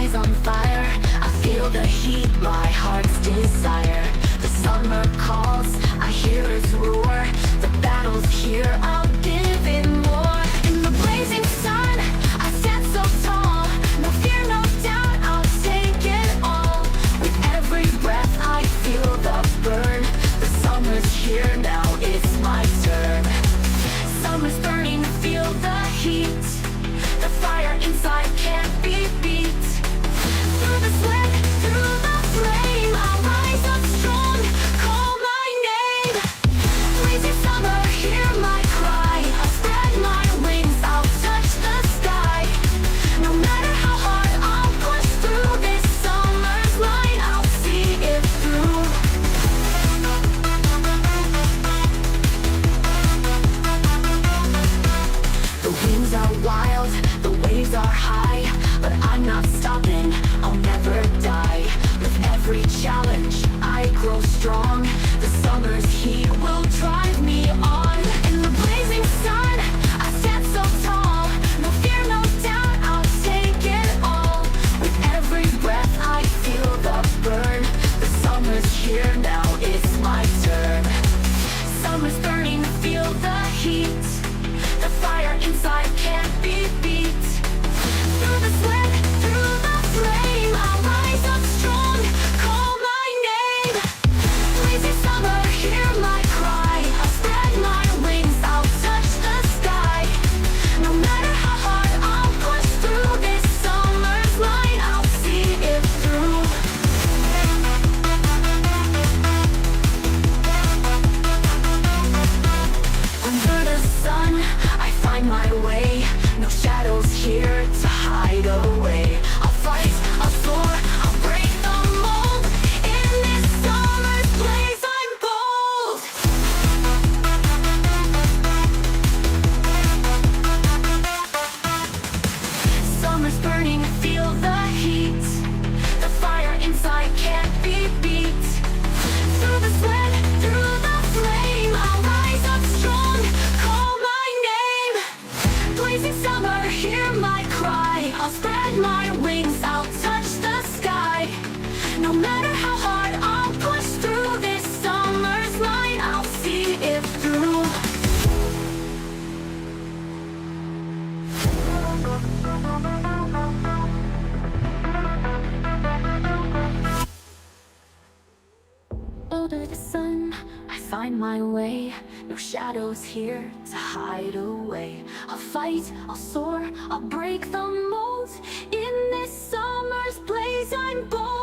body's on fire. I feel the heat, my heart's desire. The summer calls, I hear its roar. The battle's here, I'll give it more. In the blazing sun, I stand so tall. No fear, no doubt, I'll take it all. With every breath I feel the burn. The summer's here now, it's my turn. Summer's burning, feel the heat. The fire inside can't be beat. Through the sweat, through the flame, I'll rise up strong, call my name. Blazing summer, hear my cry. I'll spread my wings, I'll touch the sky. No matter how hard, I'll push through this summer's line. I'll see it through. The winds are wild, the waves are high, but I'm not stopping, I'll never die. With every challenge, I grow strong. The summer's heat will drive me on. In the blazing sun, I stand so tall. No fear, no doubt, I'll take it all. With every breath, I feel the burn. The summer's here now, it's my turn. Summer's burning, feel the heat. The fire inside can't be beat. Through the sweat, through the flame, I'll rise up strong, call my name. Blazing summer, hear my cry. I'll spread my wings, I'll touch the sky. No matter how hard, I'll push through this summer's line. I'll see it through. Under the sun, I find my way. No shadows here to hide away. I'll fight, I'll soar, I'll break the mold. In this summer's blaze, I'm bold. Summer's burning, feel the heat. The fire inside can't be beat. Through the sweat, through the flame, I'll rise up strong, call my name. Blazing summer, hear my cry. I'll spread my wings, I'll touch the sky. No matter how hard, I'll push through this summer's line. I'll see it through. Under the sun, I find my way. No shadows here to hide away. I'll fight, I'll soar, I'll break the mold. In this summer's blaze, I'm bold.